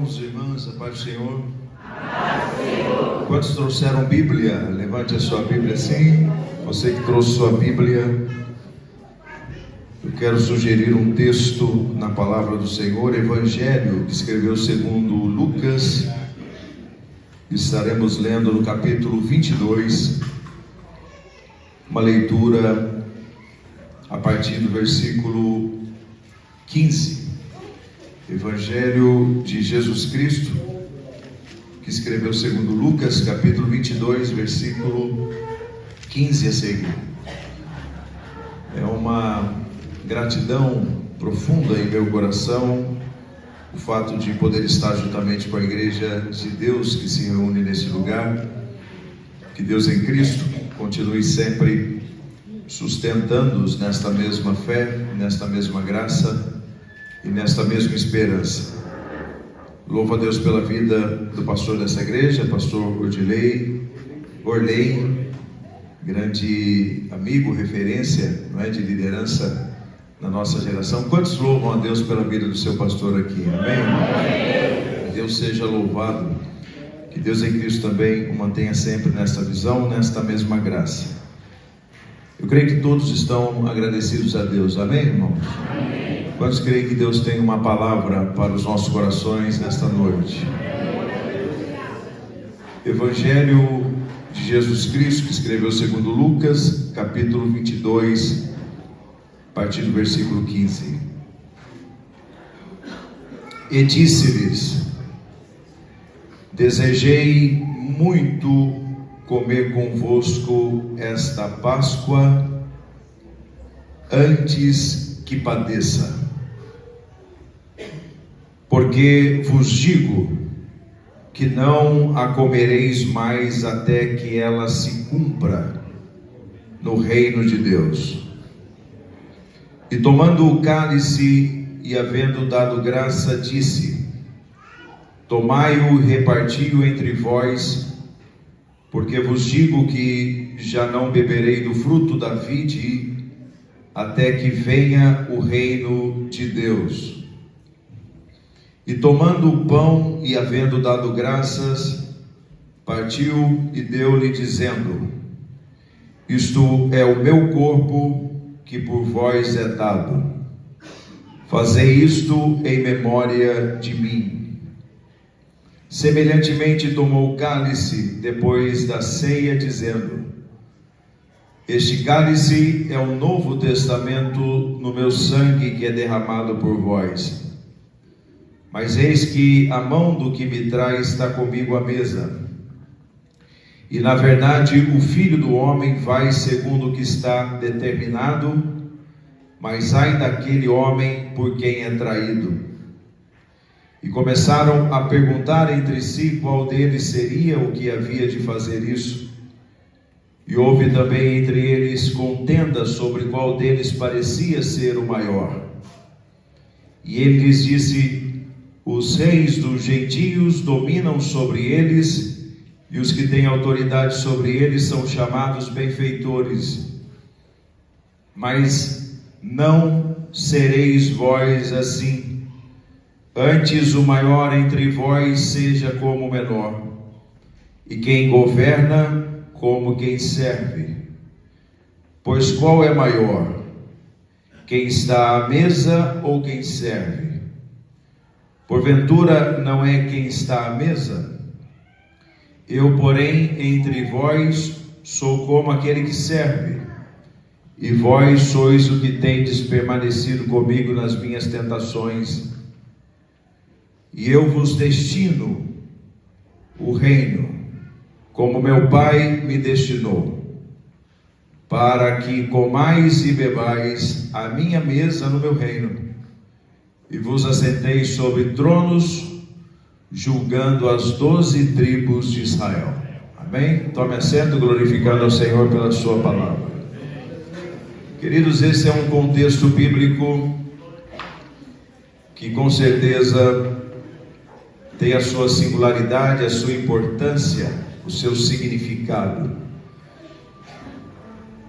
Irmãos e irmãs, a paz do Senhor. Quantos trouxeram Bíblia? Levante a sua Bíblia assim. Você que trouxe sua Bíblia, eu quero sugerir um texto na palavra do Senhor, Evangelho, que escreveu segundo Lucas. Estaremos lendo no capítulo 22, uma leitura a partir do versículo 15. Evangelho de Jesus Cristo, que escreveu segundo Lucas, capítulo 22, versículo 15 a seguir. É uma gratidão profunda em meu coração o fato de poder estar juntamente com a igreja de Deus que se reúne nesse lugar. Que Deus em Cristo continue sempre sustentando-nos nesta mesma fé, nesta mesma graça e nesta mesma esperança. Louvo a Deus pela vida do pastor dessa igreja, pastor Orley, grande amigo, referência, não é, de liderança na nossa geração. Quantos louvam a Deus pela vida do seu pastor aqui? Amém? Que Deus seja louvado. Que Deus em Cristo também o mantenha sempre nesta visão, nesta mesma graça. Eu creio que todos estão agradecidos a Deus. Amém, irmãos? Amém. Quantos creem que Deus tem uma palavra para os nossos corações nesta noite? Evangelho de Jesus Cristo, que escreveu segundo Lucas, capítulo 22, a partir do versículo 15. E disse-lhes: desejei muito comer convosco esta Páscoa antes que padeça. Porque vos digo que não a comereis mais até que ela se cumpra no reino de Deus. E tomando o cálice e havendo dado graça, disse: tomai-o e reparti-o entre vós, porque vos digo que já não beberei do fruto da vide até que venha o reino de Deus. E tomando o pão e havendo dado graças, partiu e deu-lhe, dizendo: isto é o meu corpo que por vós é dado. Fazei isto em memória de mim. Semelhantemente tomou o cálice depois da ceia, dizendo: este cálice é o novo testamento no meu sangue que é derramado por vós. Mas eis que a mão do que me traz está comigo à mesa. E na verdade o Filho do Homem vai segundo o que está determinado, mas ai daquele homem por quem é traído. E começaram a perguntar entre si qual deles seria o que havia de fazer isso. E houve também entre eles contenda sobre qual deles parecia ser o maior. E ele lhes disse: os reis dos gentios dominam sobre eles, e os que têm autoridade sobre eles são chamados benfeitores. Mas não sereis vós assim. Antes o maior entre vós seja como o menor, e quem governa como quem serve. Pois qual é maior? Quem está à mesa ou quem serve? Porventura não é quem está à mesa? Eu, porém, entre vós sou como aquele que serve, e vós sois o que tendes permanecido comigo nas minhas tentações. E eu vos destino o reino, como meu Pai me destinou, para que comais e bebais a minha mesa no meu reino, e vos assenteis sobre tronos, julgando as 12 tribos de Israel. Amém? Tome assento, glorificando ao Senhor pela sua palavra. Queridos, esse é um contexto bíblico que com certeza tem a sua singularidade, a sua importância, o seu significado.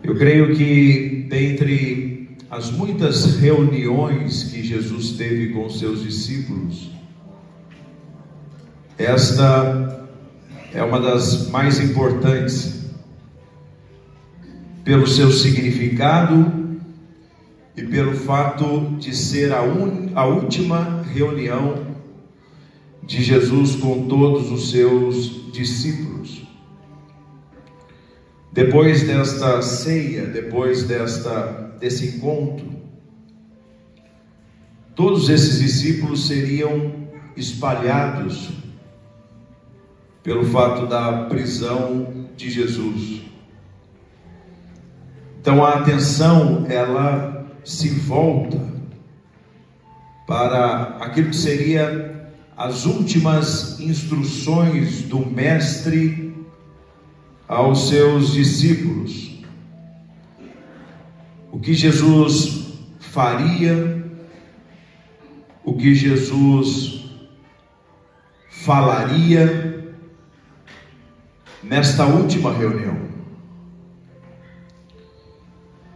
Eu creio que dentre as muitas reuniões que Jesus teve com os seus discípulos, Esta é uma das mais importantes, pelo seu significado e pelo fato de ser a última reunião de Jesus com todos os seus discípulos. Depois desta ceia, depois desse encontro, todos esses discípulos seriam espalhados pelo fato da prisão de Jesus. Então a atenção, ela se volta para aquilo que seria as últimas instruções do Mestre aos seus discípulos. O que Jesus faria, o que Jesus falaria nesta última reunião.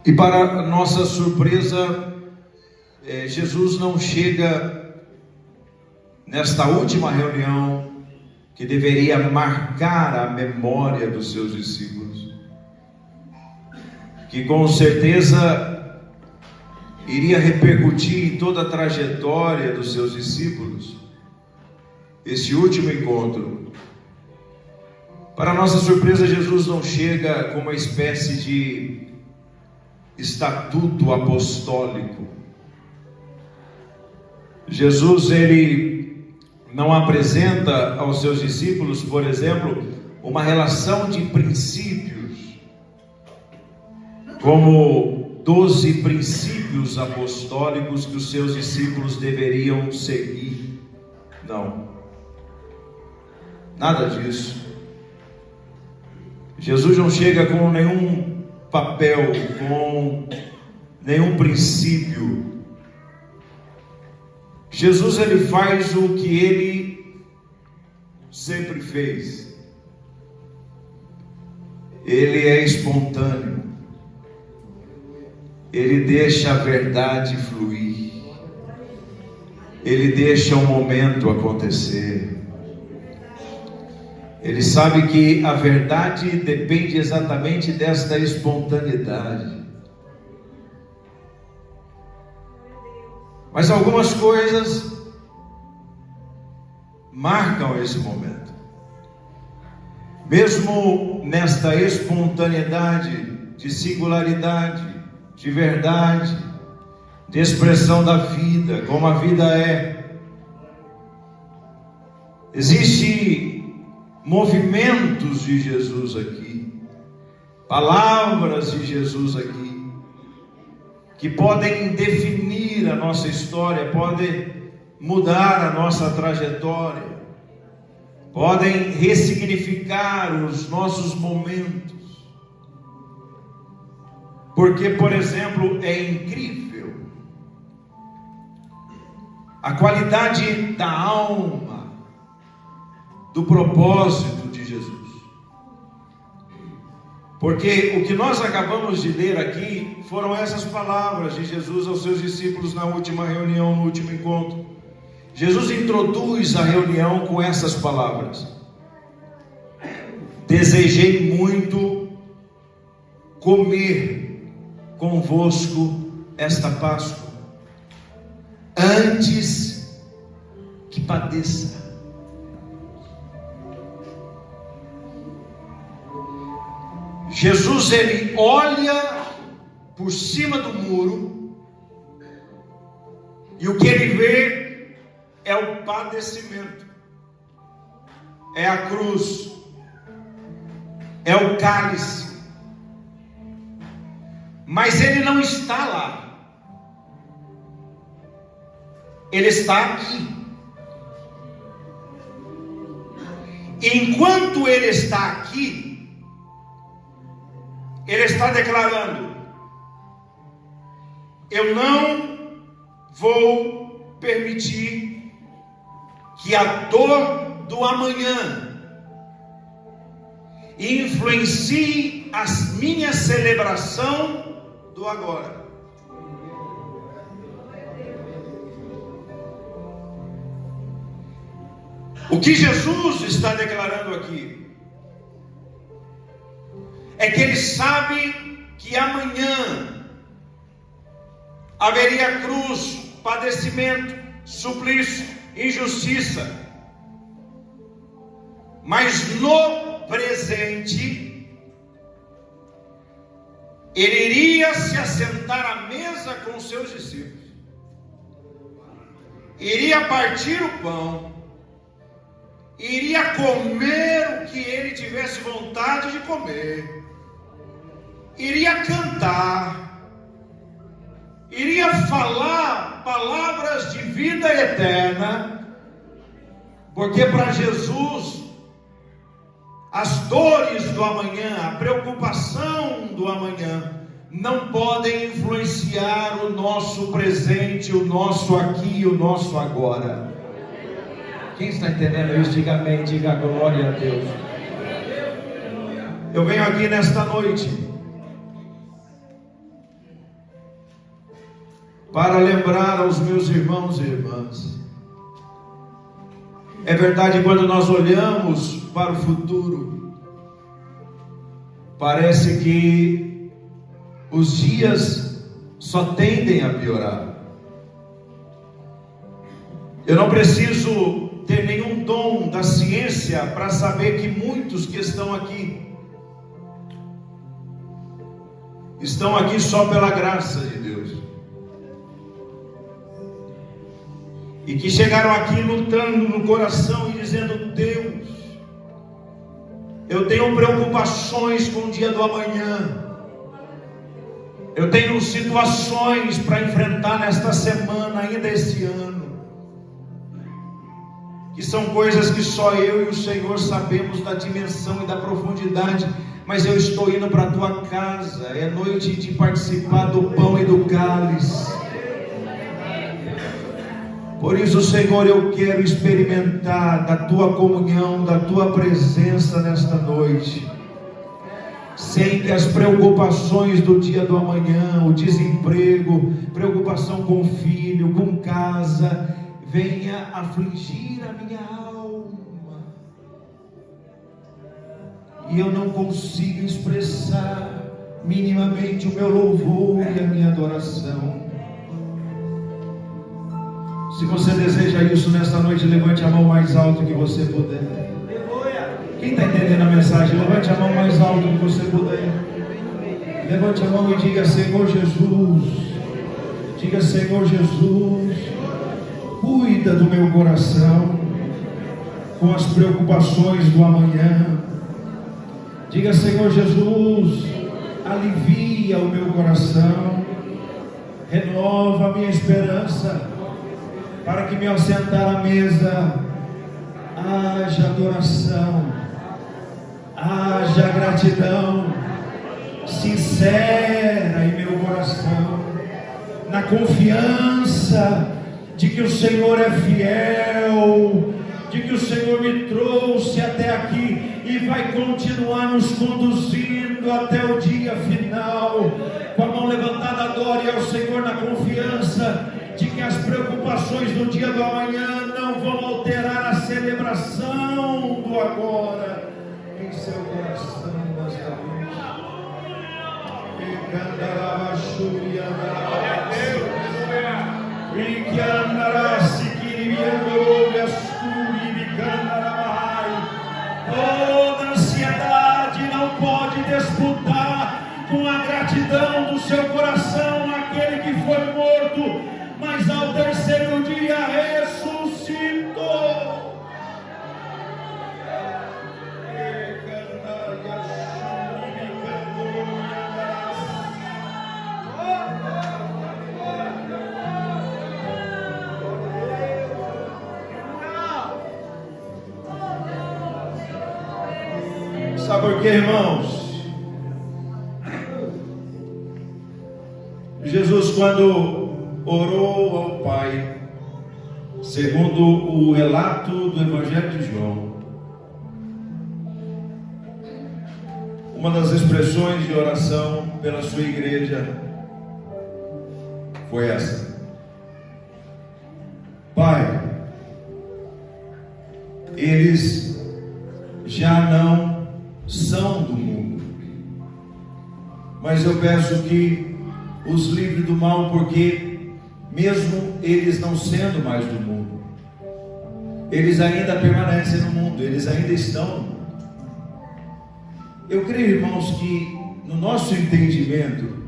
E para nossa surpresa, Jesus não chega nesta última reunião que deveria marcar a memória dos seus discípulos, que com certeza iria repercutir em toda a trajetória dos seus discípulos, esse último encontro. Para nossa surpresa, Jesus não chega com uma espécie de estatuto apostólico. Jesus, ele não apresenta aos seus discípulos, por exemplo, uma relação de princípios, como 12 princípios apostólicos que os seus discípulos deveriam seguir. Não, nada disso. Jesus não chega com nenhum papel, com nenhum princípio. Jesus, ele faz o que ele sempre fez. Ele é espontâneo. Ele deixa a verdade fluir. Ele deixa o momento acontecer. Ele sabe que a verdade depende exatamente desta espontaneidade. Mas algumas coisas marcam esse momento. Mesmo nesta espontaneidade, de singularidade, de verdade, de expressão da vida, como a vida é, existem movimentos de Jesus aqui, palavras de Jesus aqui, que podem definir a nossa história, podem mudar a nossa trajetória, podem ressignificar os nossos momentos. Porque, por exemplo, é incrível a qualidade da alma, do propósito de Jesus. Porque o que nós acabamos de ler aqui foram essas palavras de Jesus aos seus discípulos na última reunião, no último encontro. Jesus introduz a reunião com essas palavras: desejei muito comer convosco esta Páscoa, antes que padeça. Jesus, ele olha por cima do muro e o que ele vê é o padecimento, é a cruz, é o cálice, mas ele não está lá, ele está aqui. E enquanto ele está aqui, ele está declarando: eu não vou permitir que a dor do amanhã influencie a minha celebração do agora. O que Jesus está declarando aqui é que ele sabe que amanhã haveria cruz, padecimento, suplício, injustiça, mas no presente ele iria se assentar à mesa com seus discípulos, iria partir o pão, iria comer o que ele tivesse vontade de comer, iria cantar, iria falar palavras de vida eterna, porque para Jesus as dores do amanhã, a preocupação do amanhã não podem influenciar o nosso presente, o nosso aqui, o nosso agora. Quem está entendendo isso? Diga amém, diga glória a Deus. Eu venho aqui nesta noite para lembrar aos meus irmãos e irmãs. É verdade, quando nós olhamos para o futuro, parece que os dias só tendem a piorar. Eu não preciso ter nenhum dom da ciência para saber que muitos que estão aqui só pela graça de Deus, e que chegaram aqui lutando no coração e dizendo: Deus, eu tenho preocupações com o dia do amanhã, eu tenho situações para enfrentar nesta semana, ainda esse ano, que são coisas que só eu e o Senhor sabemos da dimensão e da profundidade, mas eu estou indo para a tua casa, é noite de participar do pão e do cálice. Por isso, Senhor, eu quero experimentar da tua comunhão, da tua presença nesta noite, sem que as preocupações do dia do amanhã, o desemprego, preocupação com o filho, com casa, venha afligir a minha alma, e eu não consigo expressar minimamente o meu louvor e a minha adoração. Se você deseja isso nesta noite, levante a mão mais alto que você puder. Quem está entendendo a mensagem? Levante a mão mais alto que você puder. Levante a mão e diga: Senhor Jesus, diga: Senhor Jesus, cuida do meu coração com as preocupações do amanhã. Diga: Senhor Jesus, alivia o meu coração, renova a minha esperança, para que me ao sentar à mesa haja adoração, haja gratidão sincera em meu coração, na confiança de que o Senhor é fiel, de que o Senhor me trouxe até aqui e vai continuar nos conduzindo até o dia final. Com a mão levantada, adore ao Senhor na confiança de que as preocupações do dia do amanhã não vão alterar a celebração do agora em seu coração nesta noite. Toda ansiedade não pode disputar com a gratidão do seu coração aquele que foi morto, mas ao terceiro dia ressuscitou. Sabe por quê, irmãos? Jesus, quando orou ao Pai, segundo o relato do Evangelho de João, uma das expressões de oração pela sua igreja foi essa: Pai, eles já não são do mundo. Mas eu peço que os livre do mal, porque mesmo eles não sendo mais do mundo, eles ainda permanecem no mundo, eles ainda estão no mundo. Eu creio, irmãos, que no nosso entendimento,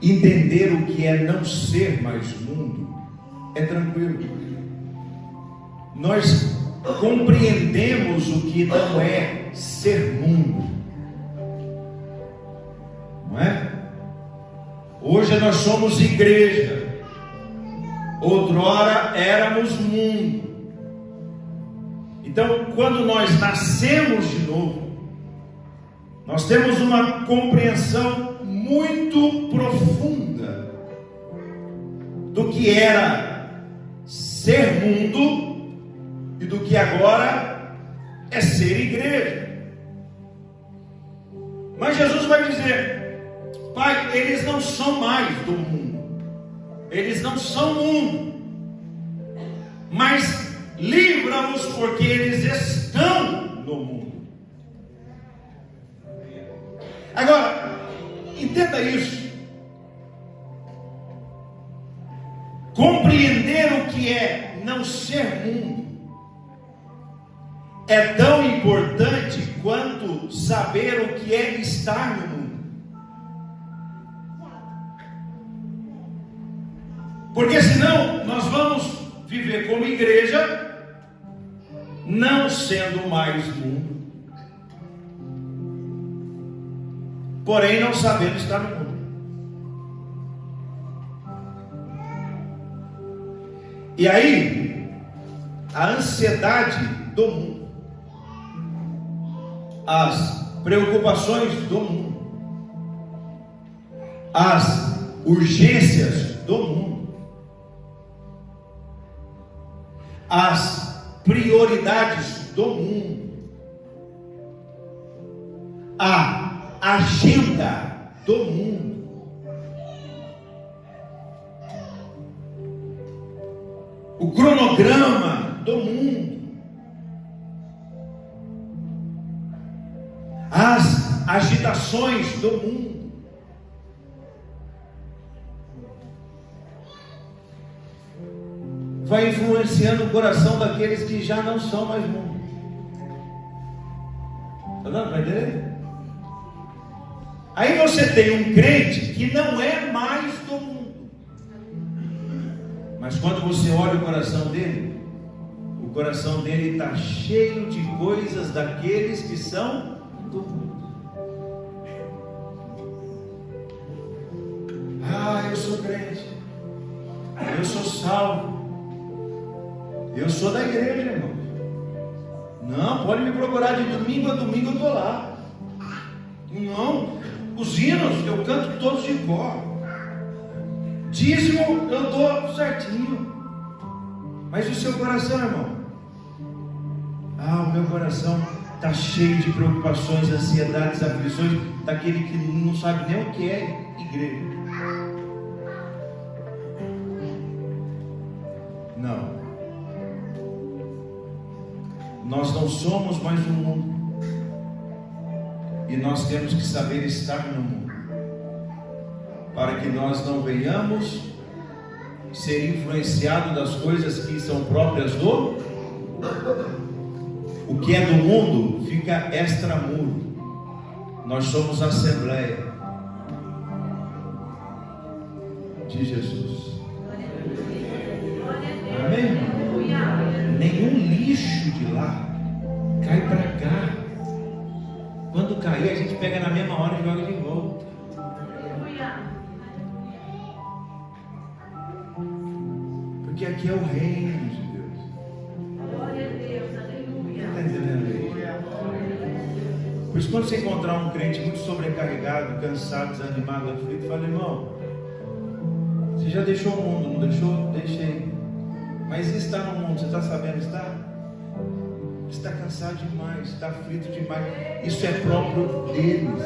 entender o que é não ser mais mundo é tranquilo. Nós compreendemos o que não é ser mundo, não é? Hoje nós somos igreja, outrora éramos mundo. Então, quando nós nascemos de novo, nós temos uma compreensão muito profunda do que era ser mundo e do que agora é ser igreja. Mas Jesus vai dizer: Pai, eles não são mais do mundo, eles não são mundo, mas livra-os porque eles estão no mundo. Agora, entenda isso. Compreender o que é não ser mundo é tão importante quanto saber o que é estar no mundo. Porque senão nós vamos viver como igreja, não sendo mais mundo, porém não sabendo estar no mundo. E aí, a ansiedade do mundo, as preocupações do mundo, as urgências do mundo, as prioridades do mundo, a agenda do mundo, o cronograma do mundo, as agitações do mundo, vai influenciando o coração daqueles que já não são mais mundo. Está dando para entender? Aí você tem um crente que não é mais do mundo, mas quando você olha o coração dele está cheio de coisas daqueles que são do mundo. Eu sou crente, eu sou salvo, eu sou da igreja, irmão. Não, pode me procurar de domingo a domingo, eu estou lá. Não, os hinos eu canto todos de cor, dízimo eu dou certinho. Mas o seu coração, irmão? O meu coração está cheio de preocupações, ansiedades, aflições, daquele que não sabe nem o que é igreja. Não, nós não somos mais um mundo, e nós temos que saber estar no mundo, para que nós não venhamos ser influenciados das coisas que são próprias do. O que é do mundo fica extramundo. Nós somos a Assembleia de Jesus. Amém? Nenhum lixo de lá cai para cá. Quando cair, a gente pega na mesma hora e joga de volta. Porque aqui é o reino de Deus. Glória a Deus, aleluia. Está entendendo aí? Por isso, quando você encontrar um crente muito sobrecarregado, cansado, desanimado, aflito, fala: irmão, você já deixou o mundo, não deixou? Deixei. Mas está no mundo, você está sabendo estar? Está cansado demais, está aflito demais. Isso é próprio deles.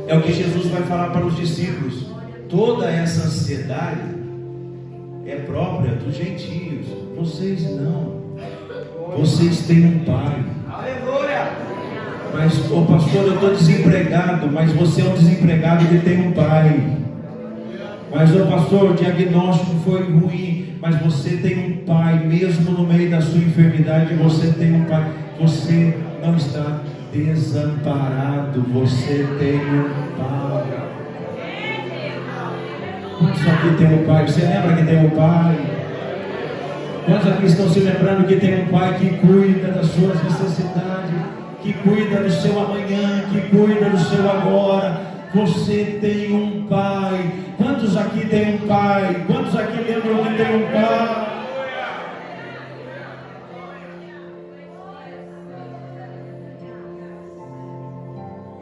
É o que Jesus vai falar para os discípulos. Toda essa ansiedade é própria dos gentios, vocês não. Vocês têm um pai. Mas, pastor, eu estou desempregado. Mas você é um desempregado que tem um pai. Mas, pastor, o diagnóstico foi ruim. Mas você tem um pai. Mesmo no meio da sua enfermidade, você tem um pai. Você não está desamparado. Você tem um pai. Quantos aqui tem um pai? Você lembra que tem um pai? Quantos aqui estão se lembrando que tem um pai que cuida das suas necessidades, que cuida do seu amanhã, que cuida do seu agora? Você tem um pai. Quantos aqui tem um pai? Quantos aqui lembram que tem um pai?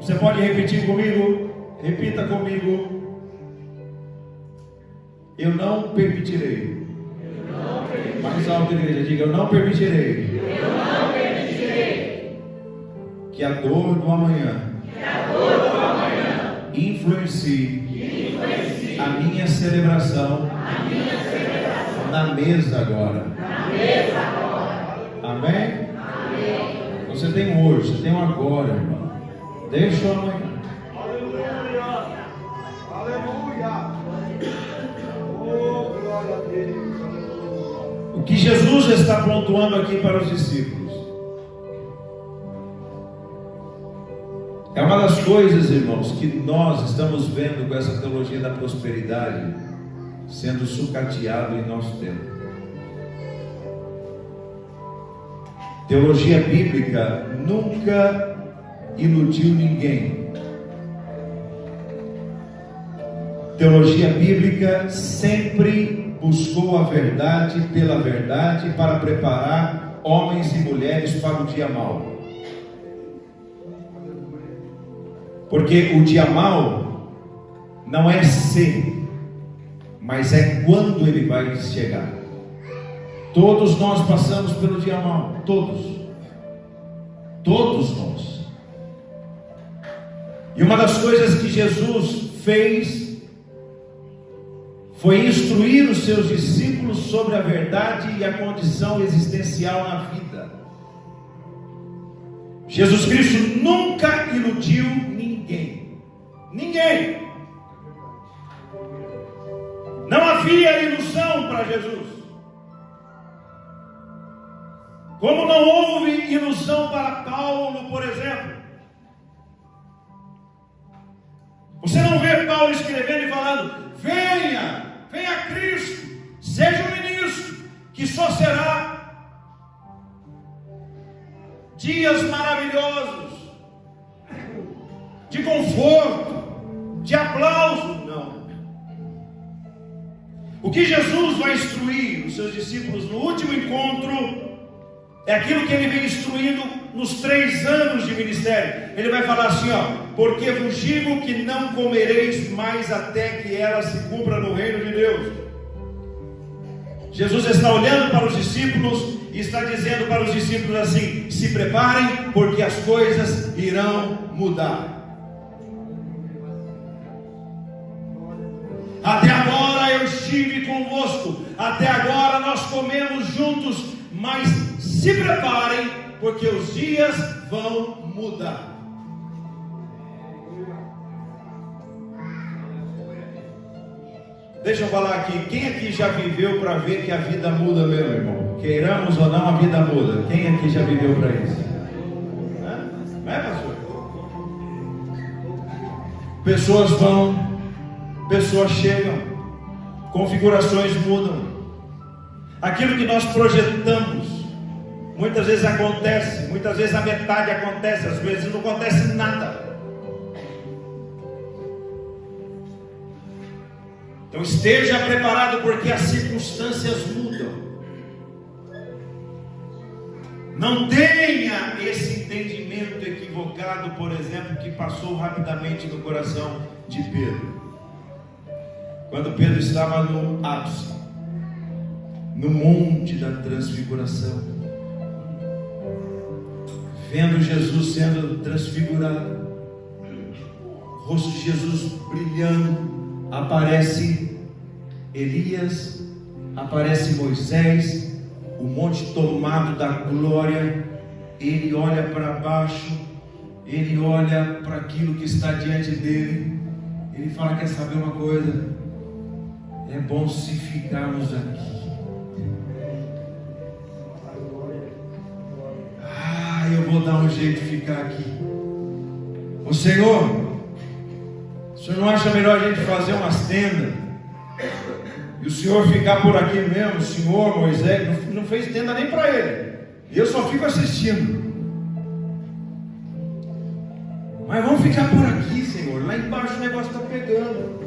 Você pode repetir comigo? Repita comigo. Eu não permitirei. Mais alto, igreja, diga: eu não permitirei. Que a dor do amanhã influencie a minha celebração na mesa agora. Amém? Você tem um hoje, você tem um agora, irmão. Deixa o amanhã. O que Jesus está pontuando aqui para os discípulos é uma das coisas, irmãos, que nós estamos vendo com essa teologia da prosperidade sendo sucateado em nosso tempo. Teologia bíblica nunca iludiu ninguém. Teologia bíblica sempre buscou a verdade pela verdade para preparar homens e mulheres para o dia mau. Porque o dia mau não é se, mas é quando ele vai chegar. Todos nós passamos pelo dia mau, todos nós. E uma das coisas que Jesus fez foi instruir os seus discípulos sobre a verdade e a condição existencial na vida. Jesus Cristo nunca iludiu ninguém. Não havia ilusão para Jesus. Como não houve ilusão para Paulo, por exemplo. Você não vê Paulo escrevendo e falando: venha Cristo, seja o ministro, que só será dias maravilhosos, de conforto, de aplauso. Não. O que Jesus vai instruir os seus discípulos no último encontro é aquilo que ele vem instruindo nos 3 anos de ministério. Ele vai falar assim, porque vos digo que não comereis mais até que ela se cumpra no reino de Deus. Jesus está olhando para os discípulos e está dizendo para os discípulos assim: se preparem, porque as coisas irão mudar. Até agora eu estive convosco, até agora nós comemos juntos, mas se preparem, porque os dias vão mudar. Deixa eu falar aqui, quem aqui já viveu para ver que a vida muda mesmo, irmão? Queiramos ou não, a vida muda. Quem aqui já viveu para isso? Não é, pastor? Pessoas vão, pessoas chegam, configurações mudam. Aquilo que nós projetamos muitas vezes acontece, muitas vezes a metade acontece, às vezes não acontece nada. Então esteja preparado, porque as circunstâncias mudam. Não tenha esse entendimento equivocado, por exemplo, que passou rapidamente no coração de Pedro. Quando Pedro estava no ápice, no monte da transfiguração, vendo Jesus sendo transfigurado, o rosto de Jesus brilhando, aparece Elias, aparece Moisés, o monte tomado da glória, ele olha para baixo, ele olha para aquilo que está diante dele, ele fala: quer saber uma coisa? É bom se ficarmos aqui. Eu vou dar um jeito de ficar aqui. O Senhor não acha melhor a gente fazer umas tendas e o Senhor ficar por aqui mesmo? O Senhor, Moisés, não fez tenda nem para ele, eu só fico assistindo. Mas vamos ficar por aqui, Senhor. Lá embaixo o negócio está pegando.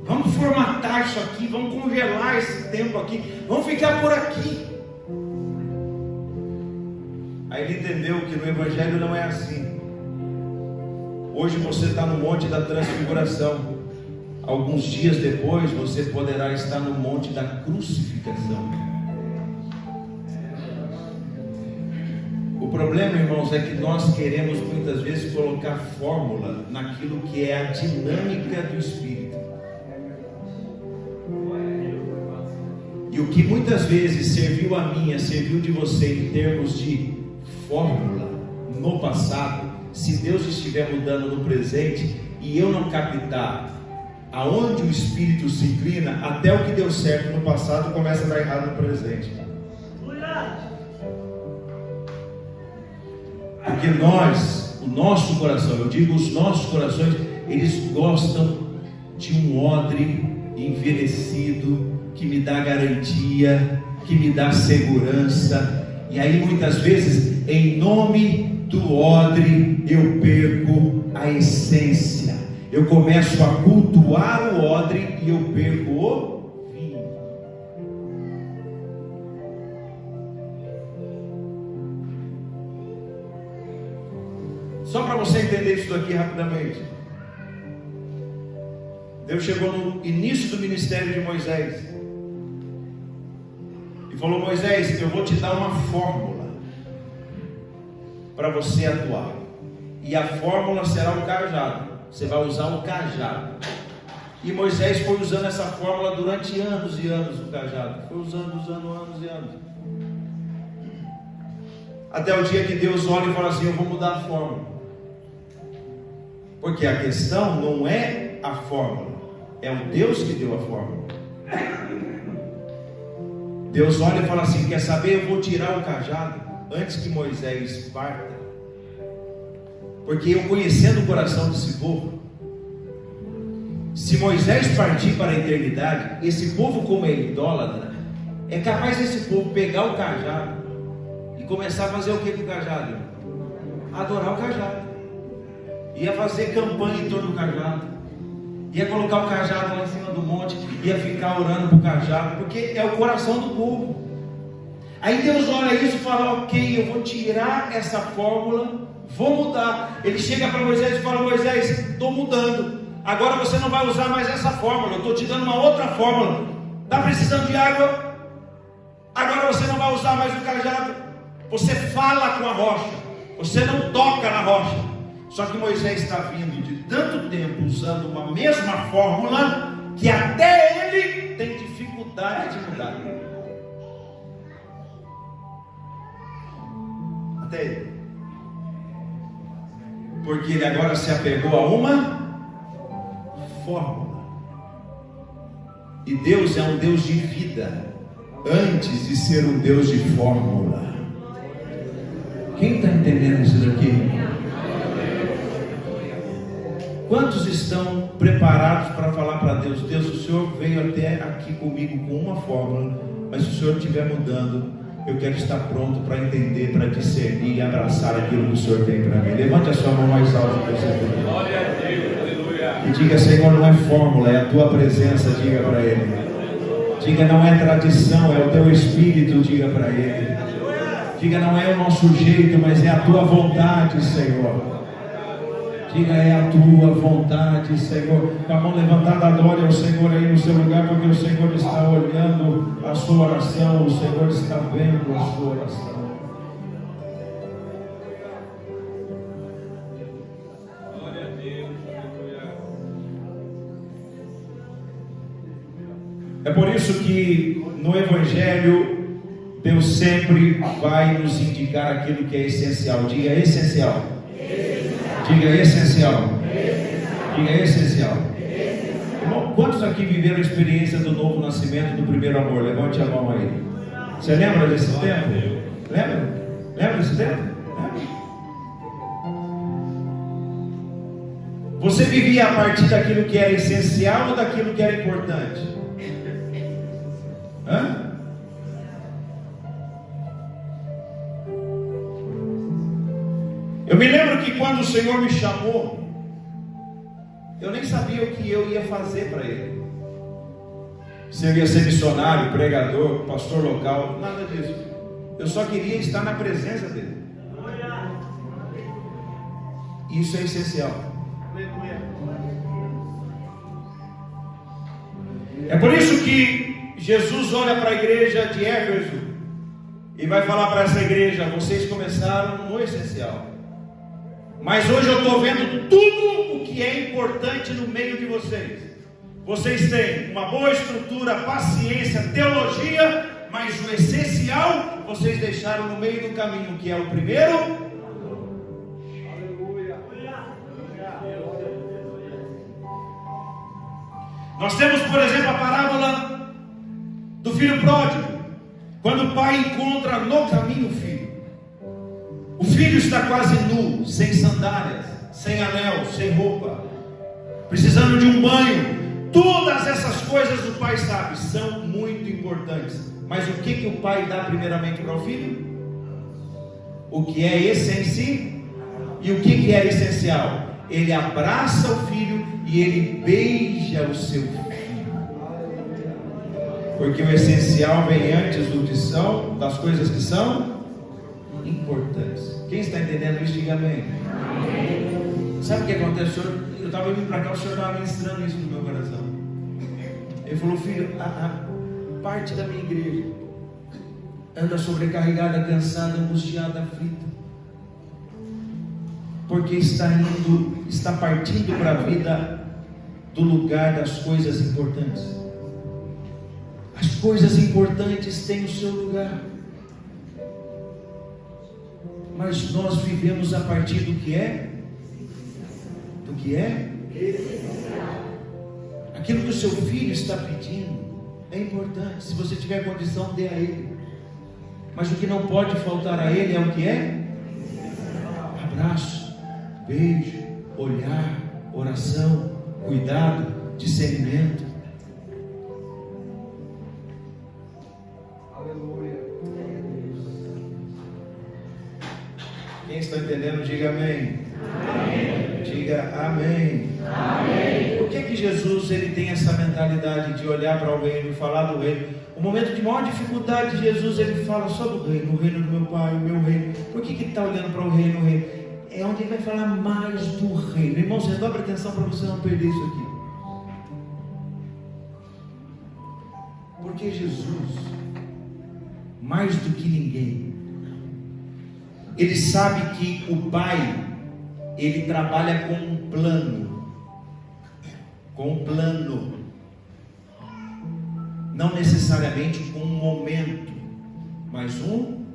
Vamos formatar isso aqui, vamos congelar esse tempo aqui, vamos ficar por aqui. Aí ele entendeu que no Evangelho não é assim. Hoje você está no Monte da Transfiguração. Alguns dias depois você poderá estar no Monte da Crucificação. O problema, irmãos, é que nós queremos muitas vezes colocar fórmula naquilo que é a dinâmica do Espírito. E o que muitas vezes serviu a minha, serviu de você em termos de fórmula no passado, se Deus estiver mudando no presente e eu não captar aonde o Espírito se inclina, até o que deu certo no passado começa a dar errado no presente. Porque o nosso coração, eu digo os nossos corações, eles gostam de um odre envelhecido, que me dá garantia, que me dá segurança. E aí muitas vezes, em nome do odre, eu perco a essência. Eu começo a cultuar o odre e eu perco o vinho. Só para você entender isso daqui rapidamente. Deus chegou no início do ministério de Moisés e falou: Moisés, eu vou te dar uma fórmula para você atuar, e a fórmula será o cajado. Você vai usar o cajado. E Moisés foi usando essa fórmula durante anos e anos. O cajado foi usando anos e anos, até o dia que Deus olha e fala assim: eu vou mudar a fórmula. Porque a questão não é a fórmula, é o Deus que deu a fórmula. Deus olha e fala assim: quer saber, eu vou tirar o cajado antes que Moisés parta. Porque eu, conhecendo o coração desse povo, se Moisés partir para a eternidade, esse povo, como é idólatra, é capaz desse povo pegar o cajado e começar a fazer o que com o cajado? Adorar o cajado. Ia fazer campanha em torno do cajado, ia colocar o cajado lá em cima do monte, ia ficar orando para o cajado, porque é o coração do povo. Aí Deus olha isso e fala: ok, eu vou tirar essa fórmula, vou mudar. Ele chega para Moisés e fala: Moisés, estou mudando, agora você não vai usar mais essa fórmula, eu estou te dando uma outra fórmula. Está precisando de água? Agora você não vai usar mais o cajado, você fala com a rocha, você não toca na rocha. Só que Moisés está vindo de tanto tempo usando uma mesma fórmula, que até ele tem dificuldade de mudar. Até ele. Porque ele agora se apegou a uma fórmula. E Deus é um Deus de vida, antes de ser um Deus de fórmula. Quem está entendendo isso daqui? Quantos estão preparados para falar para Deus: Deus, o Senhor veio até aqui comigo com uma fórmula, mas se o Senhor estiver mudando, eu quero estar pronto para entender, para discernir e abraçar aquilo que o Senhor tem para mim. Levante a sua mão mais alta que você tem. Glória a Deus, aleluia. E diga: Senhor, não é fórmula, é a tua presença. Diga para Ele. Diga: não é tradição, é o teu Espírito. Diga para Ele. Diga: não é o nosso jeito, mas é a tua vontade, Senhor. Diga: é a tua vontade, Senhor. Com a mão levantada, adore ao Senhor aí no seu lugar, porque o Senhor está olhando a sua oração, o Senhor está vendo a sua oração. Glória a Deus, aleluia. É por isso que no Evangelho Deus sempre vai nos indicar aquilo que é essencial. Diga essencial. Diga essencial. Diga essencial. Irmão, quantos aqui viveram a experiência do novo nascimento, do primeiro amor? Levante a mão aí. Você lembra desse tempo? Lembra? Lembra desse tempo? Lembra? Você vivia a partir daquilo que era essencial ou daquilo que era importante? Hã? Eu me lembro que quando o Senhor me chamou, eu nem sabia o que eu ia fazer para Ele. Se eu ia ser missionário, pregador, pastor local, nada disso. Eu só queria estar na presença dEle. Isso é essencial. É por isso que Jesus olha para a igreja de Éfeso e vai falar para essa igreja: vocês começaram no essencial, mas hoje eu estou vendo tudo o que é importante no meio de vocês. Vocês têm uma boa estrutura, paciência, teologia, mas o essencial vocês deixaram no meio do caminho, que é o primeiro. Nós temos, por exemplo, a parábola do filho pródigo, quando o pai encontra no caminho o filho. O filho está quase nu, sem sandálias, sem anel, sem roupa, precisando de um banho. Todas essas coisas o pai sabe, são muito importantes. Mas o que o pai dá primeiramente para o filho? O que é essencial. E o que é essencial? Ele abraça o filho e ele beija o seu filho. Porque o essencial vem antes do que são, das coisas que são importantes. Quem está entendendo isso, diga amém. Sabe o que acontece? Eu estava vindo para cá, o Senhor estava ministrando isso no meu coração. Ele falou: filho, a parte da minha igreja anda sobrecarregada, cansada, angustiada, aflita, porque está partindo para a vida do lugar das coisas importantes. As coisas importantes têm o seu lugar, mas nós vivemos a partir do que é? Do que é? Aquilo que o seu filho está pedindo é importante. Se você tiver condição, dê a ele. Mas o que não pode faltar a ele é o que é? Abraço, beijo, olhar, oração, cuidado, discernimento. Aleluia. Quem está entendendo, diga amém. Amém. Diga amém. Amém. Por que Jesus ele tem essa mentalidade de olhar para o reino e falar do reino? O momento de maior dificuldade de Jesus, ele fala só do reino, o reino do meu Pai, o meu reino. Por que ele está olhando para o reino, o reino? É onde ele vai falar mais do reino. Irmãos, redobre atenção para você não perder isso aqui. Porque Jesus, mais do que ninguém, ele sabe que o Pai, ele trabalha com um plano. Com um plano. Não necessariamente com um momento, mas um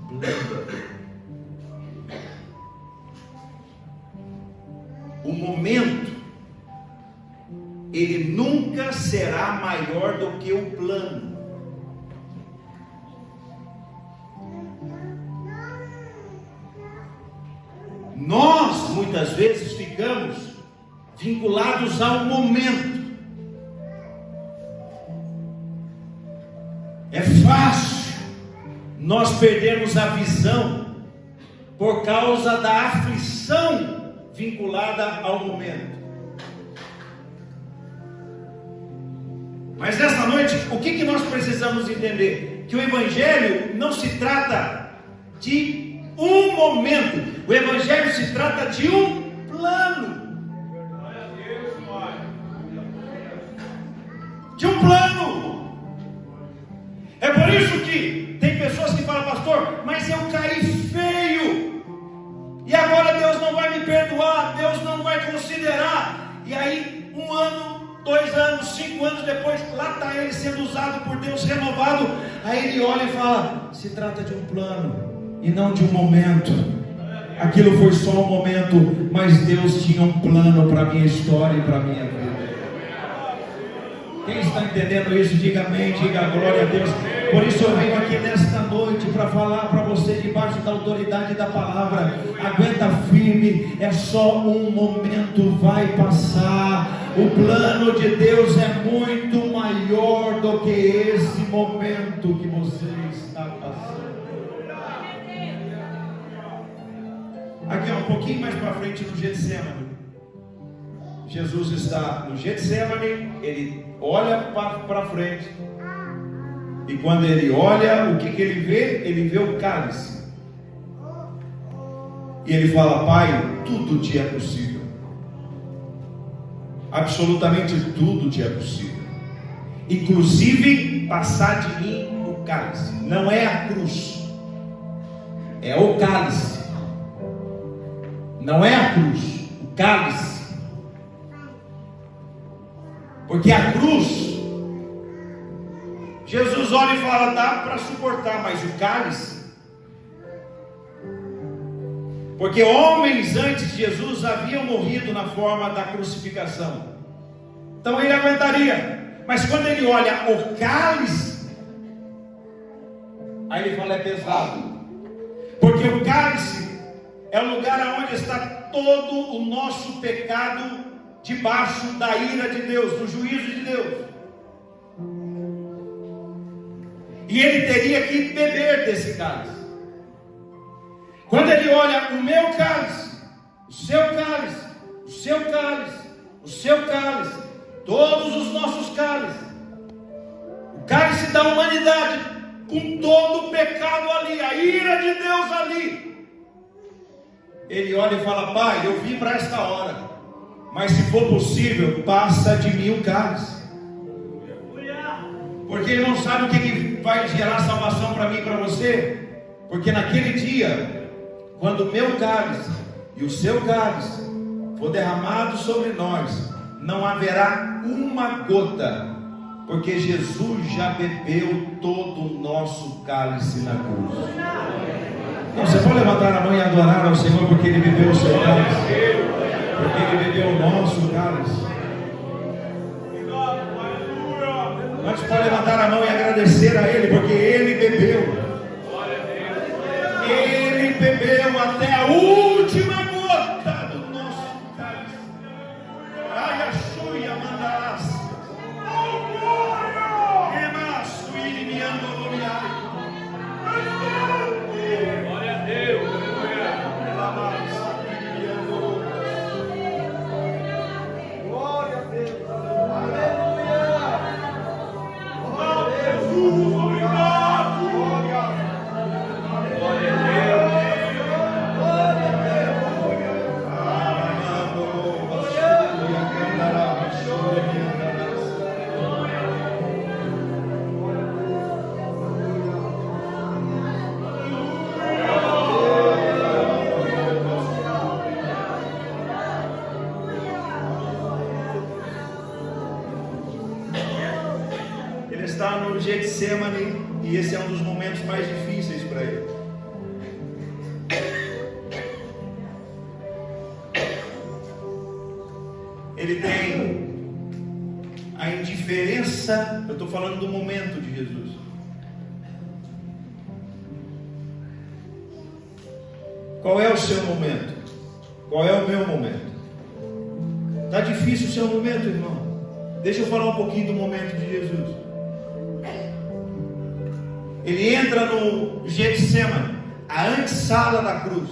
plano. O momento, ele nunca será maior do que o plano. Nós, muitas vezes, ficamos vinculados ao momento. É fácil nós perdermos a visão por causa da aflição vinculada ao momento. Mas nessa noite, o que nós precisamos entender? Que o Evangelho não se trata de um momento. O Evangelho se trata de um plano. De um plano. É por isso que tem pessoas que falam: pastor, mas eu caí feio, e agora Deus não vai me perdoar, Deus não vai considerar. E aí, 1 ano, 2 anos, 5 anos depois, lá está ele sendo usado por Deus, renovado. Aí ele olha e fala: se trata de um plano e não de um momento. Aquilo foi só um momento, mas Deus tinha um plano para a minha história e para a minha vida. Quem está entendendo isso, diga amém, diga glória a Deus. Por isso eu venho aqui nesta noite para falar para você, debaixo da autoridade da palavra: aguenta firme, é só um momento, vai passar. O plano de Deus é muito maior do que esse momento que você está passando. Aqui um pouquinho mais para frente no Getsemane, Jesus está no Getsemane, ele olha para frente, e quando ele olha, o que ele vê? Ele vê o cálice, e ele fala: Pai, tudo te é possível, absolutamente tudo te é possível, inclusive passar de mim o cálice. Não é a cruz, é o cálice. Não é a cruz, o cálice. Porque a cruz, Jesus olha e fala: dá para suportar, mas o cálice. Porque homens antes de Jesus haviam morrido na forma da crucificação, então ele aguentaria. Mas quando ele olha o cálice, aí ele fala: é pesado. Porque o cálice é o lugar onde está todo o nosso pecado, debaixo da ira de Deus, do juízo de Deus. E ele teria que beber desse cálice. Quando ele olha o meu cálice, o seu cálice, o seu cálice, o seu cálice, todos os nossos cálices, o cálice da humanidade, com todo o pecado ali, a ira de Deus ali, ele olha e fala: Pai, eu vim para esta hora, mas se for possível, passa de mim o cálice. Porque ele não sabe o que vai gerar salvação para mim e para você. Porque naquele dia, quando o meu cálice e o seu cálice for derramado sobre nós, não haverá uma gota, porque Jesus já bebeu todo o nosso cálice na cruz. Não, você pode levantar a mão e adorar ao Senhor, porque Ele bebeu o seu cálice, porque Ele bebeu o nosso cálice. Nós podemos levantar a mão e agradecer a Ele, porque Ele bebeu. Ele bebeu até a última gota do nosso cálice. Ai, a chuia mandarás. Remaço e me andou. Glória a Deus. Glória a Deus. Está no Getsemane, e esse é um dos momentos mais difíceis para ele. Ele tem a indiferença. Eu estou falando do momento de Jesus. Qual é o seu momento? Qual é o meu momento? Está difícil o seu momento, irmão? Deixa eu falar um pouquinho do momento de Jesus. Ele entra no Getsemane, a antessala da cruz.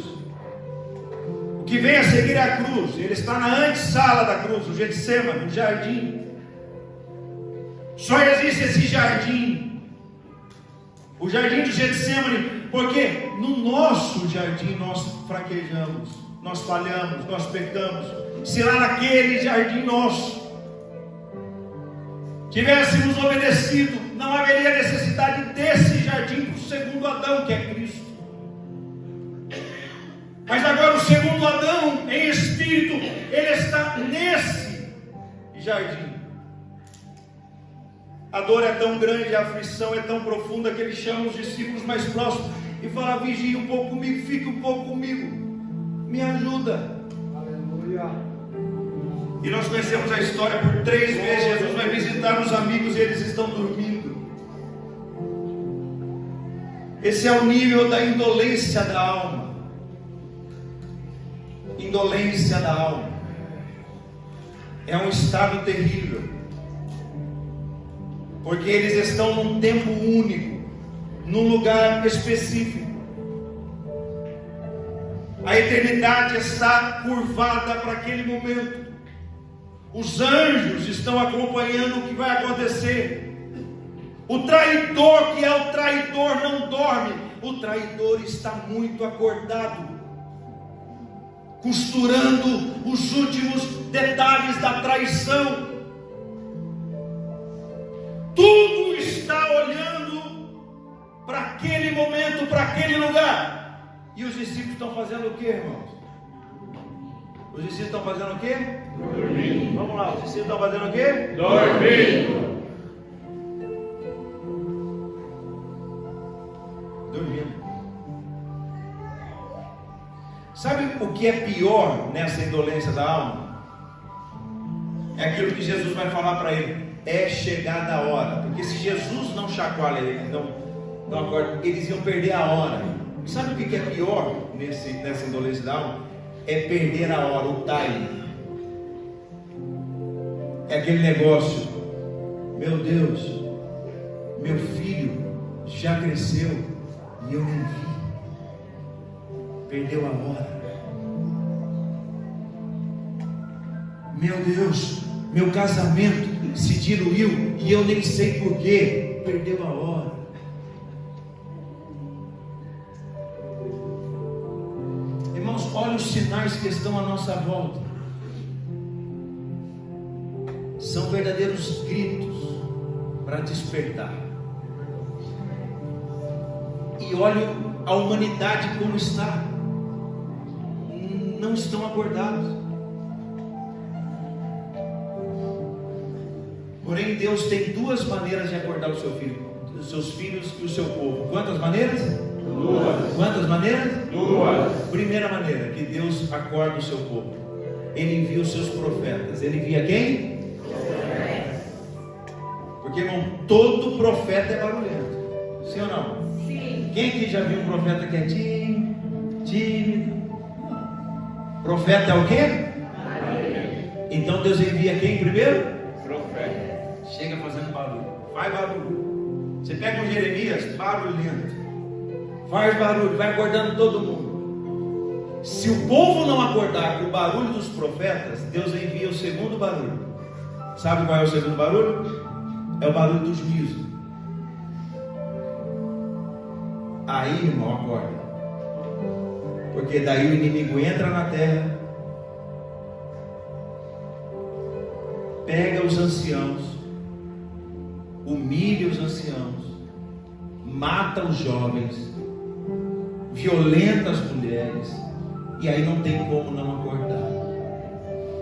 O que vem a seguir é a cruz. Ele está na antessala da cruz, o Getsemane, o jardim. Só existe esse jardim, o jardim do Getsemane, porque no nosso jardim nós fraquejamos, nós falhamos, nós pecamos. Se lá naquele jardim nosso tivéssemos obedecido, não haveria necessidade desse jardim para o segundo Adão, que é Cristo. Mas agora o segundo Adão, em espírito, ele está nesse jardim. A dor é tão grande, a aflição é tão profunda que ele chama os discípulos mais próximos e fala: vigie um pouco comigo, fique um pouco comigo, me ajuda. Aleluia. E nós conhecemos a história. Por 3 vezes Jesus vai visitar os amigos e eles estão dormindo. Esse é o nível da indolência da alma. Indolência da alma é um estado terrível, porque eles estão num tempo único, num lugar específico. A eternidade está curvada para aquele momento. Os anjos estão acompanhando o que vai acontecer. O traidor, que é o traidor, não dorme. O traidor está muito acordado, costurando os últimos detalhes da traição. Tudo está olhando para aquele momento, para aquele lugar. E os discípulos estão fazendo o que, irmãos? Os discípulos estão fazendo o quê? Dormindo. Vamos lá, os discípulos estão fazendo o quê? Dormindo. Sabe o que é pior nessa indolência da alma? É aquilo que Jesus vai falar para ele: é chegada a hora. Porque se Jesus não chacoalha ele, não acorda, eles iam perder a hora. E sabe o que é pior nessa indolência da alma? É perder a hora, o timing. É aquele negócio: meu Deus, meu filho já cresceu e eu não vi. Perdeu a hora. Meu Deus, meu casamento se diluiu e eu nem sei porquê. Perdeu a hora. Irmãos, olha os sinais que estão à nossa volta. São verdadeiros gritos para despertar. E olha a humanidade como está. Não estão acordados. Porém, Deus tem 2 maneiras de acordar o seu filho, os seus filhos e o seu povo. Quantas maneiras? 2. Quantas maneiras? 2. Primeira maneira que Deus acorda o seu povo: Ele envia os seus profetas. Ele envia quem? Porque, irmão, todo profeta é barulhento. Sim ou não? Sim. Quem aqui já viu um profeta quietinho, tímido? Profeta é o quê? Então Deus envia quem primeiro? Profeta. Chega fazendo barulho. Faz barulho. Você pega um Jeremias, barulhento. Faz barulho, vai acordando todo mundo. Se o povo não acordar com o barulho dos profetas, Deus envia o segundo barulho. Sabe qual é o segundo barulho? É o barulho do juízo. Aí, irmão, acorda. Porque daí o inimigo entra na terra, pega os anciãos, humilha os anciãos, mata os jovens, violenta as mulheres, e aí não tem como não acordar.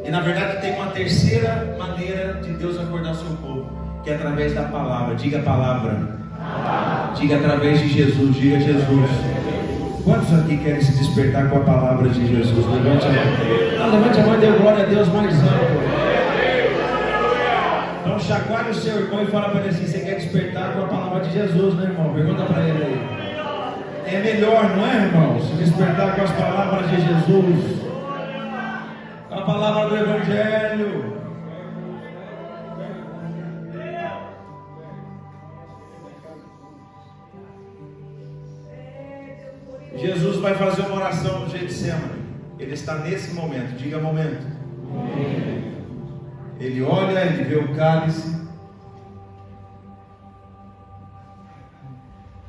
E na verdade tem uma terceira maneira de Deus acordar seu povo, que é através da palavra. Diga a palavra. Diga através de Jesus. Diga Jesus. Quantos aqui querem se despertar com a palavra de Jesus? Levante a mão. Levante a mão e dê glória a Deus mais alto. Então chacoalhe o seu irmão e fala para ele assim: você quer despertar com a palavra de Jesus, né, irmão? Pergunta para ele aí. É melhor, não é, irmão? Se despertar com as palavras de Jesus, com a palavra do Evangelho. Jesus vai fazer uma oração no Getsemane. Ele está nesse momento. Diga momento. Ele olha, ele vê o cálice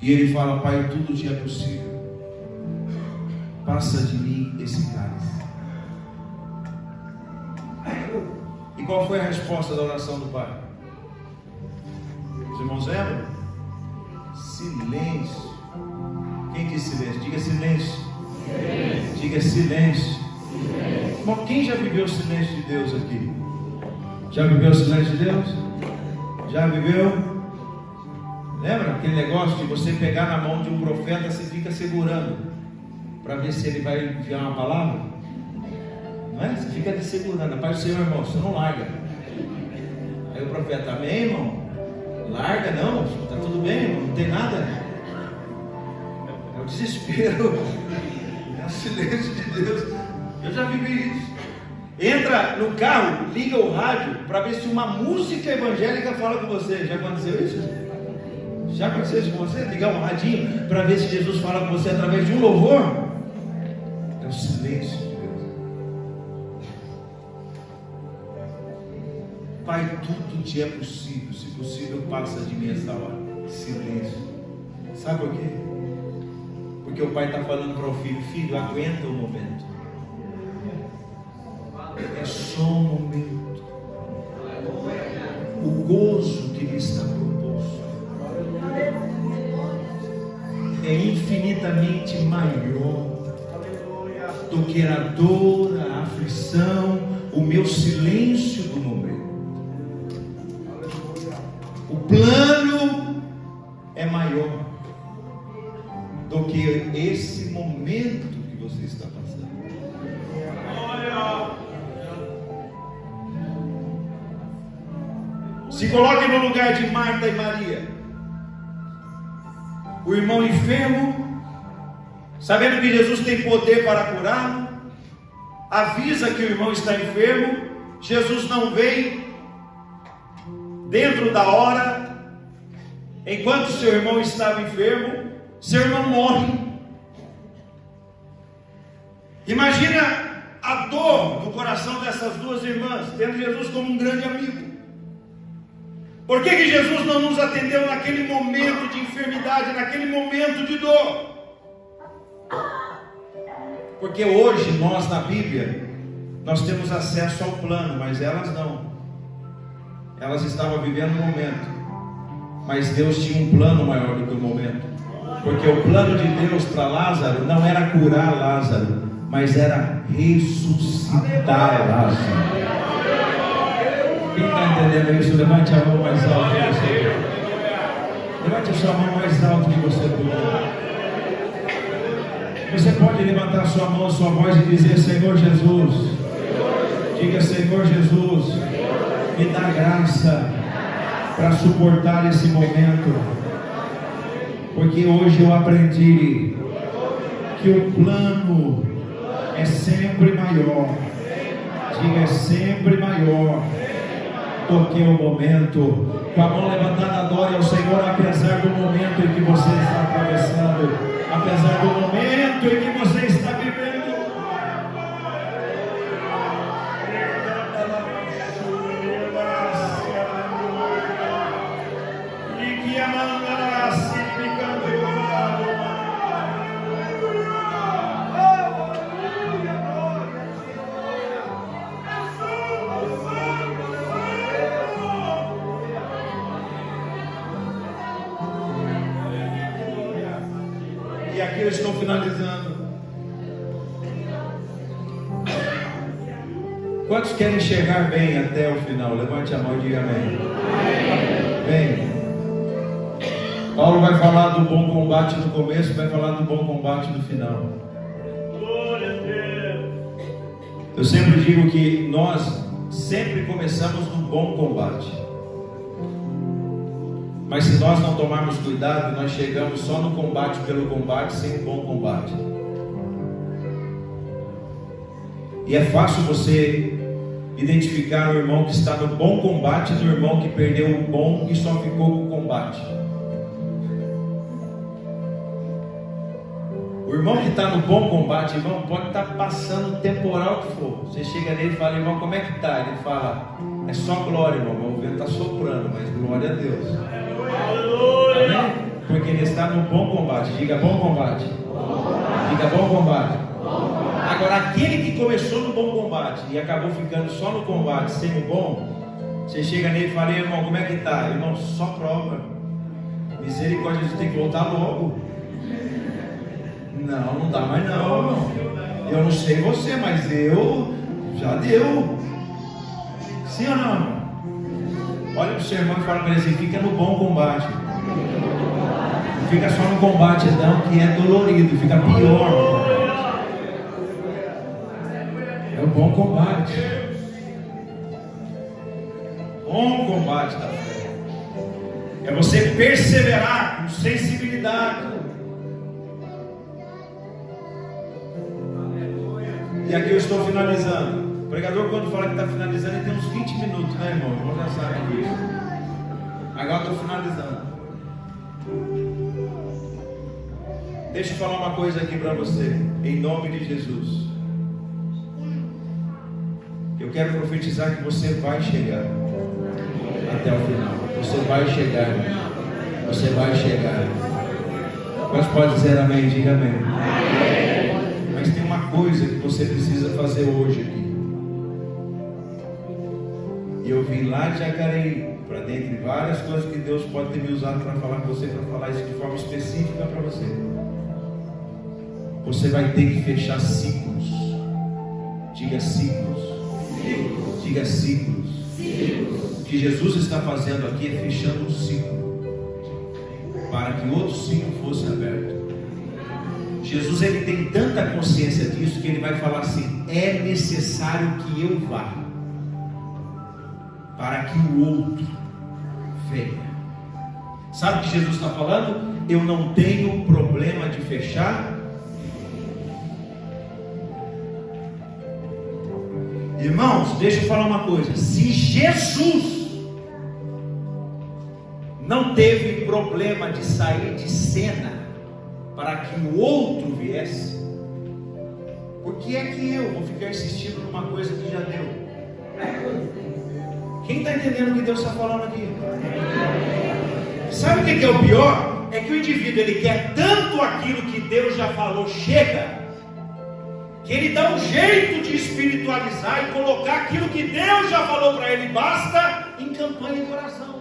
e ele fala: Pai, tudo te é possível. Passa de mim esse cálice. E qual foi a resposta da oração do Pai? Os irmãos lembram? Silêncio. Quem diz silêncio? Diga silêncio. Silêncio. Diga silêncio. Silêncio. Bom, quem já viveu o silêncio de Deus aqui? Já viveu o silêncio de Deus? Já viveu? Lembra aquele negócio de você pegar na mão de um profeta, você fica segurando para ver se ele vai enviar uma palavra? Não é? Você fica ali segurando. A paz do Senhor, irmão, você não larga. Aí o profeta, amém, irmão? Larga não, está tudo bem, irmão, não tem nada. É o desespero, é o silêncio de Deus. Eu já vivi isso. Entra no carro, liga o rádio para ver se uma música evangélica fala com você. Já aconteceu isso? Já aconteceu isso com você? Ligar um radinho para ver se Jesus fala com você através de um louvor? É o silêncio de Deus. Pai, tudo te é possível. Se possível, passa de mim essa hora. Silêncio. Sabe por quê? Porque o pai está falando para o filho: filho, aguenta o momento. É só um momento. O gozo que lhe está proposto é infinitamente maior do que a dor, a aflição, o meu silêncio do momento. O plano é maior do que esse momento que você está passando. Se coloque no lugar de Marta e Maria. O irmão enfermo, sabendo que Jesus tem poder para curá-lo, avisa que o irmão está enfermo. Jesus não vem dentro da hora. Enquanto seu irmão estava enfermo, seu irmão morre. Imagina a dor no coração dessas duas irmãs, tendo Jesus como um grande amigo. Por que Jesus não nos atendeu naquele momento de enfermidade, naquele momento de dor? Porque hoje nós na Bíblia, nós temos acesso ao plano, mas elas não. Elas estavam vivendo um momento, mas Deus tinha um plano maior do que o momento. Porque o plano de Deus para Lázaro não era curar Lázaro, mas era ressuscitar Lázaro. Quem está entendendo isso? Levante a mão mais alto que você. Levante a sua mão mais alto que você puder. Você pode levantar a sua mão, a sua voz e dizer: Senhor Jesus. Diga: Senhor Jesus, me dá graça para suportar esse momento. Porque hoje eu aprendi que o plano é sempre maior. Diga: é sempre maior do que o momento. Com a mão levantada, adore ao Senhor, apesar do momento em que você está atravessando, apesar do momento em que você está vivendo. E aqui eu estou finalizando. Quantos querem chegar bem até o final? Levante a mão e diga amém. Bem, Paulo vai falar do bom combate no começo, vai falar do bom combate no final. Eu sempre digo que nós sempre começamos no bom combate. Mas se nós não tomarmos cuidado, nós chegamos só no combate pelo combate, sem um bom combate. E é fácil você identificar o irmão que está no bom combate do irmão que perdeu o bom e só ficou com o combate. O irmão que está no bom combate, irmão, pode estar passando o temporal que for. Você chega nele e fala: irmão, como é que está? Ele fala: é só glória, irmão, o vento está soprando, mas glória a Deus. Amém? Porque ele está no bom combate. Diga: bom combate. Diga: bom combate. Agora, aquele que começou no bom combate e acabou ficando só no combate, sem o bom, você chega nele e fala: irmão, como é que está? Irmão, só prova. Misericórdia, a gente tem que voltar logo. Não, não dá mais não, irmão. Eu não sei você, mas eu já deu. Sim ou não? Olha para o seu irmão e fala para ele assim: fica no bom combate. Não fica só no combate não, que é dolorido, fica pior. É o bom combate. Bom combate da fé. É você perseverar com sensibilidade. E aqui eu estou finalizando. O pregador, quando fala que está finalizando, ele tem uns 20 minutos, né, irmão? O irmão já sabe disso. Agora eu estou finalizando. Deixa eu falar uma coisa aqui para você, em nome de Jesus. Eu quero profetizar que você vai chegar até o final. Você vai chegar. Você vai chegar. Mas pode dizer amém? Diga amém. Mas tem uma coisa que você precisa fazer hoje aqui. E eu vim lá de Jacareí, para dentre várias coisas que Deus pode ter me usado para falar com você, para falar isso de forma específica para você. Você vai ter que fechar ciclos. Diga ciclos. Diga ciclos. O que Jesus está fazendo aqui é fechando um ciclo, para que outro ciclo fosse aberto. Jesus, ele tem tanta consciência disso que ele vai falar assim: é necessário que eu vá, para que o outro venha. Sabe o que Jesus está falando? Eu não tenho problema de fechar. Irmãos, deixa eu falar uma coisa. Se Jesus não teve problema de sair de cena para que o outro viesse, por que é que eu vou ficar insistindo numa coisa que já deu? Quem está entendendo o que Deus está falando aqui? Sabe o que é o pior? É que o indivíduo, ele quer tanto aquilo que Deus já falou chega, que ele dá um jeito de espiritualizar e colocar aquilo que Deus já falou para ele basta em campanha de oração.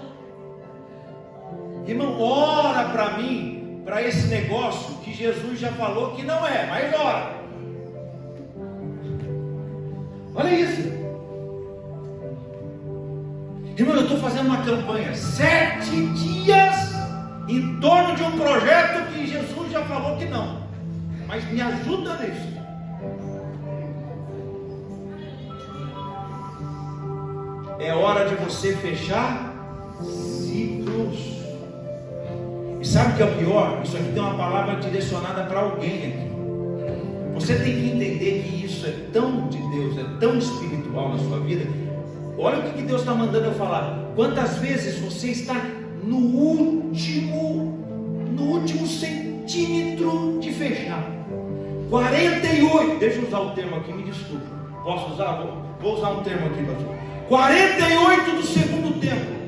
Irmão, ora para mim, para esse negócio que Jesus já falou que não é, mas ora. Olha isso. Irmão, eu estou fazendo uma campanha 7 dias em torno de um projeto que Jesus já falou que não, mas me ajuda nisso. É hora de você fechar ciclos. E sabe o que é o pior? Isso aqui tem uma palavra direcionada para alguém aqui. Você tem que entender que isso é tão de Deus, é tão espiritual na sua vida. Olha o que Deus está mandando eu falar. Quantas vezes você está no último centímetro de fechar? 48, deixa eu usar o termo aqui, me desculpa. Posso usar? Vou usar um termo aqui, pastor. 48 do segundo tempo.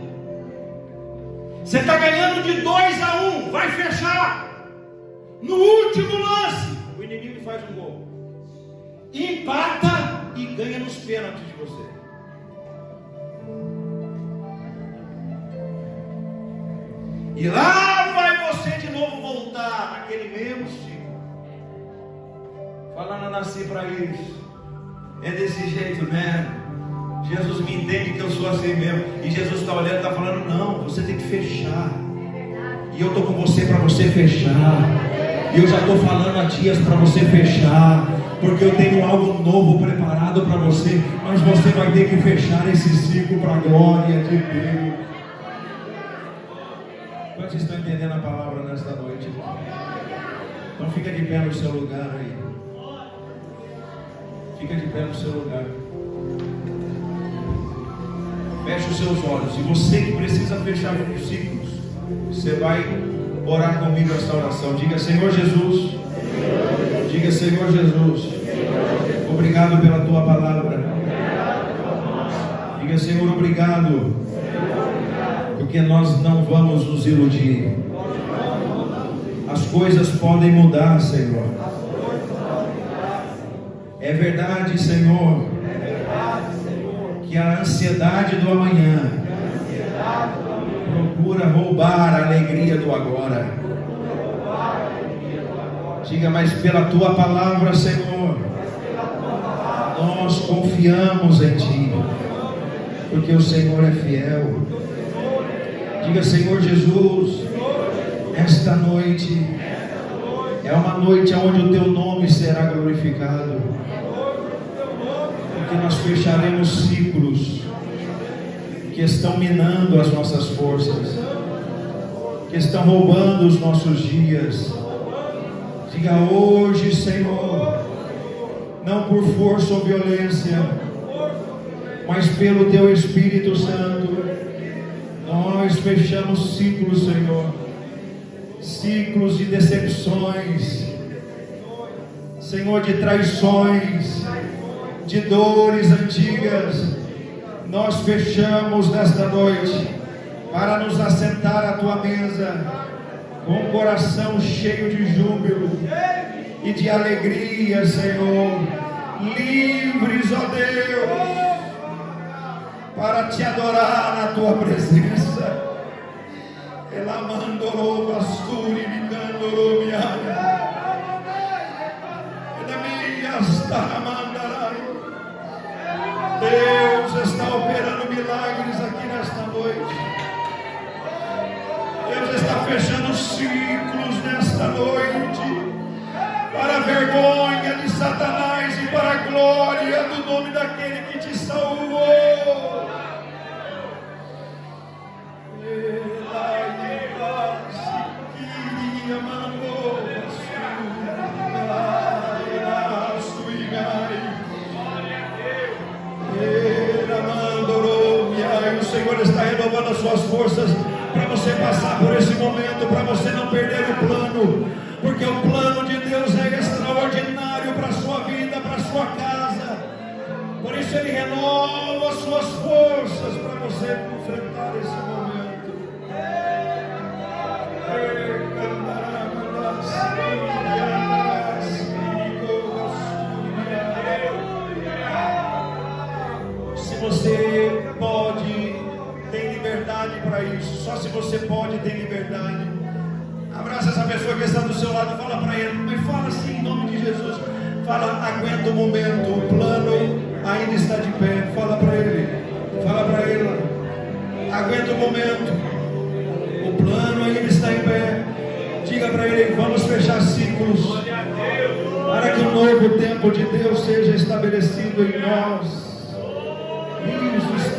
Você está ganhando de 2-1, vai fechar. No último lance, o inimigo faz um gol, empata e ganha nos pênaltis de você. E lá vai você de novo voltar naquele mesmo ciclo. Falando, eu nasci para isso. É desse jeito mesmo. Jesus me entende que eu sou assim mesmo. E Jesus está olhando e está falando: não, você tem que fechar. E eu estou com você para você fechar. E eu já estou falando há dias para você fechar, porque eu tenho algo novo preparado para você. Mas você vai ter que fechar esse ciclo para a glória de Deus. Quantos estão entendendo a palavra nesta noite? Então fica de pé no seu lugar aí. Fica de pé no seu lugar. Feche os seus olhos. E você que precisa fechar os ciclos, você vai orar comigo esta oração. Diga: Senhor Jesus. Diga: Senhor Jesus, obrigado pela tua palavra. Diga: Senhor, obrigado, porque nós não vamos nos iludir. As coisas podem mudar, Senhor. É verdade, Senhor, que a ansiedade do amanhã procura roubar a alegria do agora. Diga: mas pela tua palavra, Senhor, nós confiamos em ti, porque o Senhor é fiel. Diga: Senhor Jesus, Esta noite é uma noite onde o teu nome será glorificado, porque nós fecharemos ciclos que estão minando as nossas forças, que estão roubando os nossos dias. Diga hoje, Senhor, não por força ou violência, mas pelo teu Espírito Santo, nós fechamos ciclos, Senhor, ciclos de decepções, Senhor, de traições, de dores antigas. Nós fechamos nesta noite para nos assentar à tua mesa com o coração cheio de júbilo e de alegria, Senhor, livres, ó Deus, para te adorar na tua presença. Elamandoro basturi bicandoro miaya. Deus está operando milagres aqui nesta noite. Deus está fechando ciclos nesta noite, para a vergonha de Satanás e para a glória do nome daquele que te salvou. O Senhor está renovando as suas forças para você passar por esse momento, para você não perder o plano, porque o plano de Deus é extraordinário para a sua vida, para a sua casa. Por isso Ele renova as suas forças para você enfrentar esse momento. Se você pode, tem liberdade para isso. Só se você pode, tem liberdade. Abraça essa pessoa que está do seu lado, fala para ele, mas fala assim em nome de Jesus. Fala, aguenta o momento, o plano ainda está de pé. Fala para ele, fala para ele, aguenta o momento, o plano ainda está em pé. Diga para ele, vamos fechar ciclos, para que o novo tempo de Deus seja estabelecido em nós. Isso.